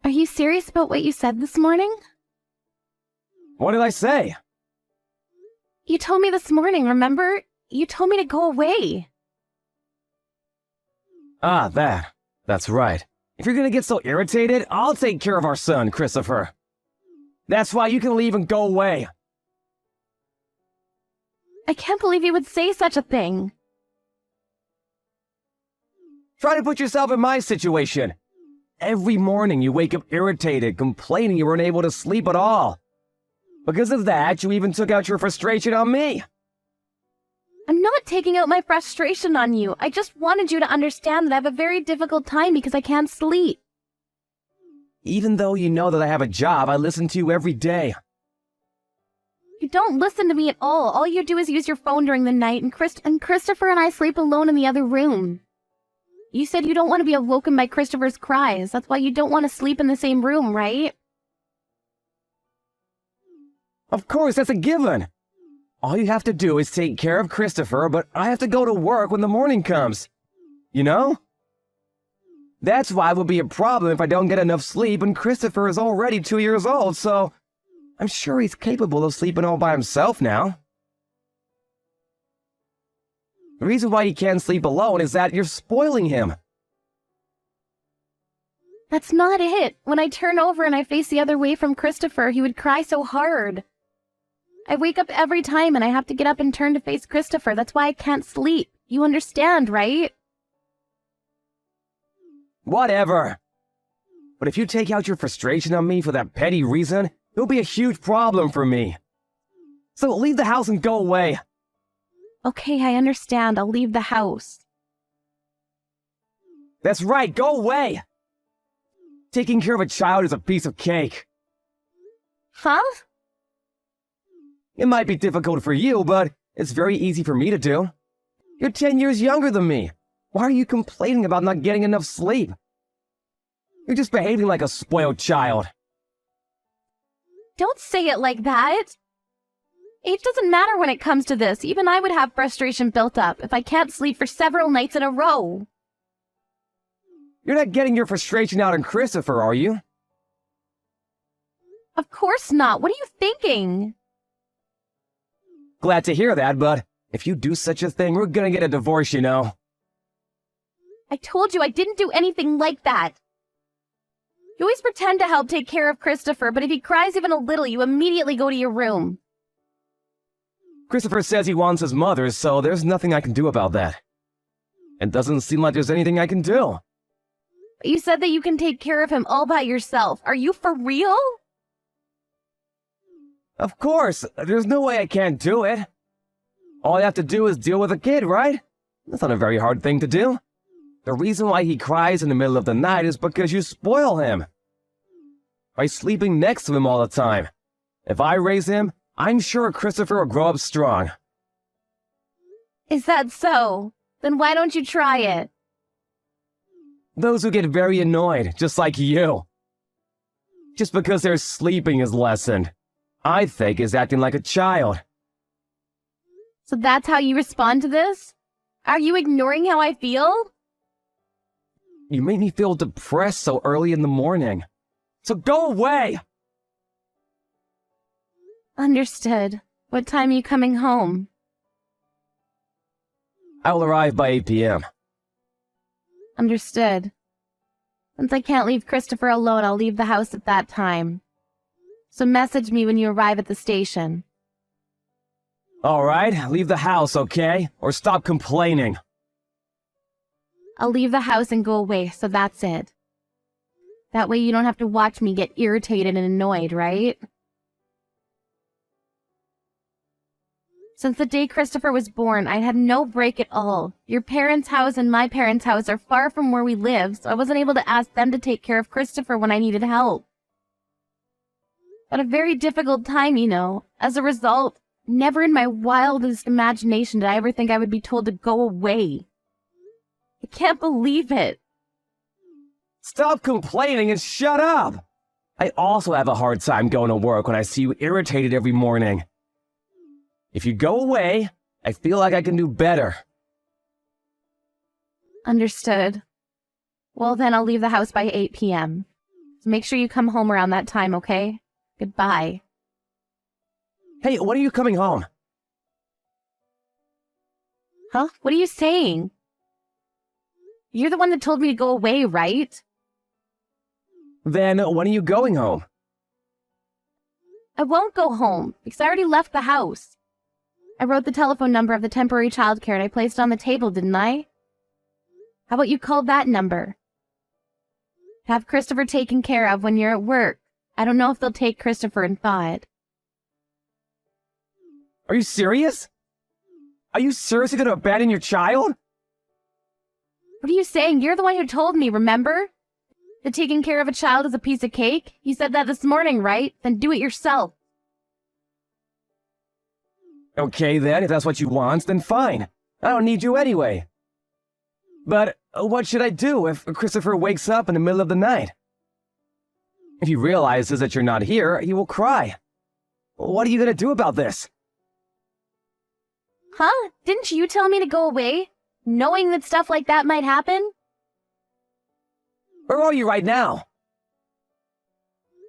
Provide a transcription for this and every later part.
Are you serious about what you said this morning? What did I say? You told me this morning, remember? You told me to go away. Ah, that's right. If you're gonna get so irritated, I'll take care of our son, Christopher. That's why you can leave and go away. I can't believe you would say such a thing. Try to put yourself in my situation. Every morning you wake up irritated, complaining you weren't able to sleep at all. Because of that, you even took out your frustration on me. I'm not taking out my frustration on you. I just wanted you to understand that I have a very difficult time because I can't sleep. Even though you know that I have a job, I listen to you every day. You don't listen to me at all. All you do is use your phone during the night, and Christopher and I sleep alone in the other room. You said you don't want to be awoken by Christopher's cries. That's why you don't want to sleep in the same room, right? Of course, that's a given. All you have to do is take care of Christopher, but I have to go to work when the morning comes. You know? That's why it will be a problem if I don't get enough sleep, and Christopher is already 2 years old, so I'm sure he's capable of sleeping all by himself now. The reason why he can't sleep alone is that you're spoiling him. That's not it. When I turn over and I face the other way from Christopher, he would cry so hard. I wake up every time and I have to get up and turn to face Christopher. That's why I can't sleep. You understand, right? Whatever. But if you take out your frustration on me for that petty reason, it'll be a huge problem for me. So leave the house and go away. Okay, I understand. I'll leave the house. That's right, go away! Taking care of a child is a piece of cake. Huh? It might be difficult for you, but it's very easy for me to do. You're 10 years younger than me. Why are you complaining about not getting enough sleep? You're just behaving like a spoiled child. Don't say it like that. Age doesn't matter when it comes to this. Even I would have frustration built up if I can't sleep for several nights in a row. You're not getting your frustration out on Christopher, are you? Of course not. What are you thinking? Glad to hear that, but if you do such a thing, we're gonna get a divorce, you know. I told you I didn't do anything like that. You always pretend to help take care of Christopher, but if he cries even a little, you immediately go to your room. Christopher says he wants his mother, so there's nothing I can do about that. It doesn't seem like there's anything I can do. But you said that you can take care of him all by yourself. Are you for real? Of course, there's no way I can't do it. All I have to do is deal with a kid, right? That's not a very hard thing to do. The reason why he cries in the middle of the night is because you spoil him. By sleeping next to him all the time. If I raise him, I'm sure Christopher will grow up strong. Is that so? Then why don't you try it? Those who get very annoyed, just like you. Just because their sleeping is lessened, I think is acting like a child. So that's how you respond to this? Are you ignoring how I feel? You make me feel depressed so early in the morning. So go away! Understood. What time are you coming home? I will arrive by 8 p.m. Understood. Since I can't leave Christopher alone, I'll leave the house at that time. So message me when you arrive at the station. Alright, leave the house, okay? Or stop complaining. I'll leave the house and go away, so that's it. That way you don't have to watch me get irritated and annoyed, right? Since the day Christopher was born, I had no break at all. Your parents' house and my parents' house are far from where we live, so I wasn't able to ask them to take care of Christopher when I needed help. But a very difficult time, you know. As a result, never in my wildest imagination did I ever think I would be told to go away. I can't believe it. Stop complaining and shut up! I also have a hard time going to work when I see you irritated every morning. If you go away, I feel like I can do better. Understood. Well then, I'll leave the house by 8 p.m. So make sure you come home around that time, okay? Goodbye. Hey, when are you coming home? Huh? What are you saying? You're the one that told me to go away, right? Then when are you going home? I won't go home, because I already left the house. I wrote the telephone number of the temporary childcare and I placed it on the table, didn't I? How about you call that number? Have Christopher taken care of when you're at work. I don't know if they'll take Christopher in thought. Are you serious? Are you seriously going to abandon your child? What are you saying? You're the one who told me, remember? That taking care of a child is a piece of cake? You said that this morning, right? Then do it yourself. Okay then, if that's what you want, then fine. I don't need you anyway. But what should I do if Christopher wakes up in the middle of the night? If he realizes that you're not here, he will cry. What are you going to do about this? Huh? Didn't you tell me to go away? Knowing that stuff like that might happen? Where are you right now?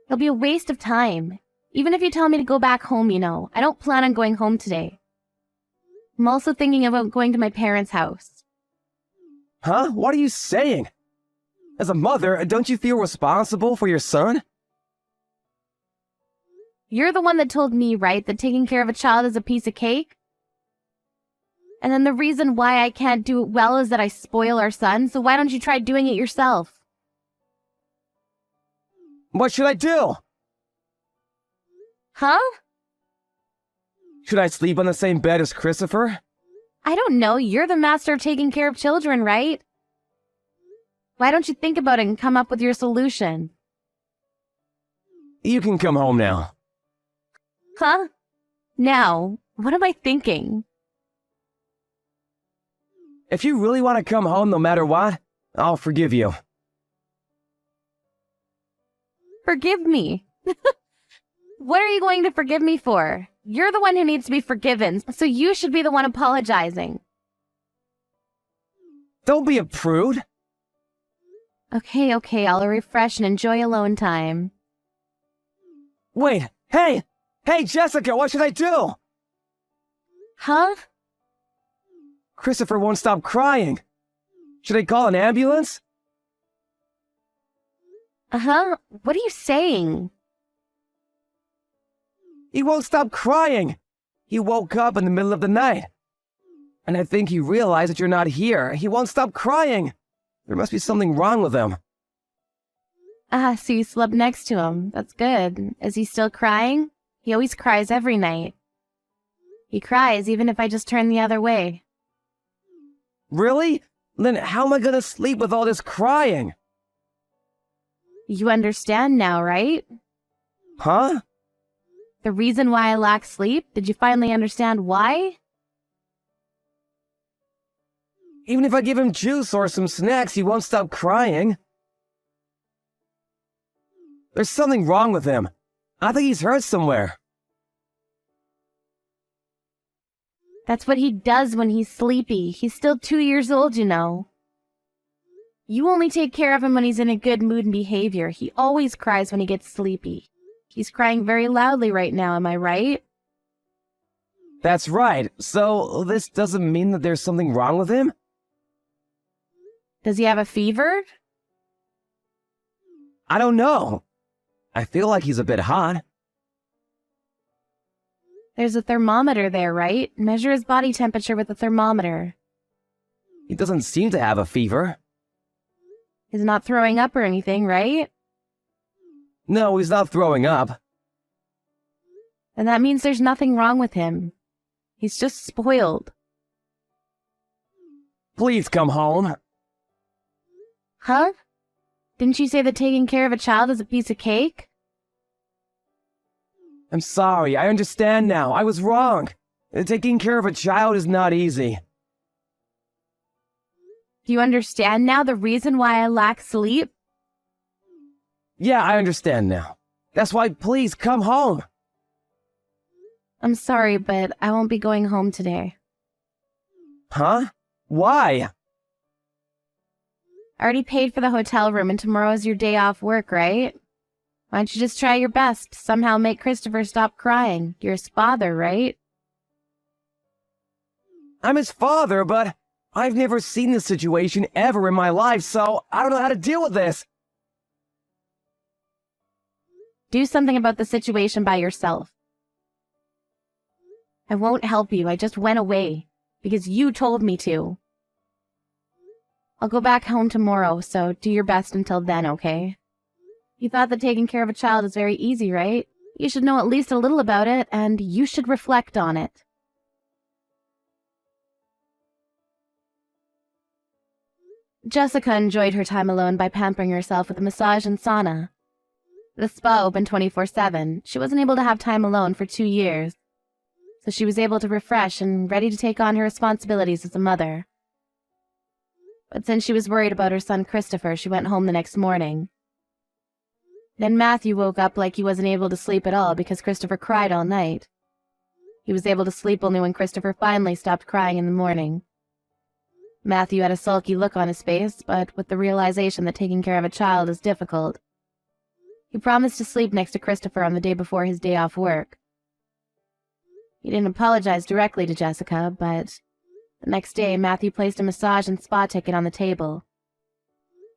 It'll be a waste of time. Even if you tell me to go back home, you know. I don't plan on going home today. I'm also thinking about going to my parents' house. Huh? What are you saying? As a mother, don't you feel responsible for your son? You're the one that told me, right, that taking care of a child is a piece of cake? And then the reason why I can't do it well is that I spoil our son, so why don't you try doing it yourself? What should I do? Huh? Should I sleep on the same bed as Christopher? I don't know. You're the master of taking care of children, right? Why don't you think about it and come up with your solution? You can come home now. Huh? Now, what am I thinking? If you really want to come home no matter what, I'll forgive you. Forgive me. What are you going to forgive me for? You're the one who needs to be forgiven, so you should be the one apologizing. Don't be a prude. Okay, I'll refresh and enjoy alone time. Wait, hey, Jessica, what should I do? Huh? Christopher won't stop crying. Should I call an ambulance? Uh-huh. What are you saying? He won't stop crying. He woke up in the middle of the night. And I think he realized that you're not here. He won't stop crying. There must be something wrong with him. Ah, so you slept next to him. That's good. Is he still crying? He always cries every night. He cries even if I just turn the other way. Really? Then how am I gonna sleep with all this crying? You understand now, right? Huh? The reason why I lack sleep? Did you finally understand why? Even if I give him juice or some snacks, he won't stop crying. There's something wrong with him. I think he's hurt somewhere. That's what he does when he's sleepy. He's still 2 years old, you know. You only take care of him when he's in a good mood and behavior. He always cries when he gets sleepy. He's crying very loudly right now, am I right? That's right. So this doesn't mean that there's something wrong with him? Does he have a fever? I don't know. I feel like he's a bit hot. There's a thermometer there, right? Measure his body temperature with the thermometer. He doesn't seem to have a fever. He's not throwing up or anything, right? No, he's not throwing up. And that means there's nothing wrong with him. He's just spoiled. Please come home. Huh? Didn't you say that taking care of a child is a piece of cake? I'm sorry, I understand now. I was wrong. Taking care of a child is not easy. Do you understand now the reason why I lack sleep? Yeah, I understand now. That's why please come home. I'm sorry, but I won't be going home today. Huh? Why? I already paid for the hotel room and tomorrow's your day off work, right? Why don't you just try your best to somehow make Christopher stop crying? You're his father, right? I'm his father, but I've never seen this situation ever in my life, so I don't know how to deal with this. Do something about the situation by yourself. I won't help you. I just went away because you told me to. I'll go back home tomorrow, so do your best until then, okay? You thought that taking care of a child is very easy, right? You should know at least a little about it, and you should reflect on it. Jessica enjoyed her time alone by pampering herself with a massage and sauna. The spa opened 24/7. She wasn't able to have time alone for 2 years, so she was able to refresh and ready to take on her responsibilities as a mother. But since she was worried about her son Christopher, she went home the next morning. Then Matthew woke up like he wasn't able to sleep at all because Christopher cried all night. He was able to sleep only when Christopher finally stopped crying in the morning. Matthew had a sulky look on his face, but with the realization that taking care of a child is difficult, he promised to sleep next to Christopher on the day before his day off work. He didn't apologize directly to Jessica, but the next day Matthew placed a massage and spa ticket on the table.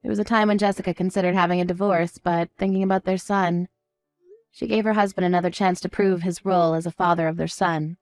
It was a time when Jessica considered having a divorce, but thinking about their son, she gave her husband another chance to prove his role as a father of their son.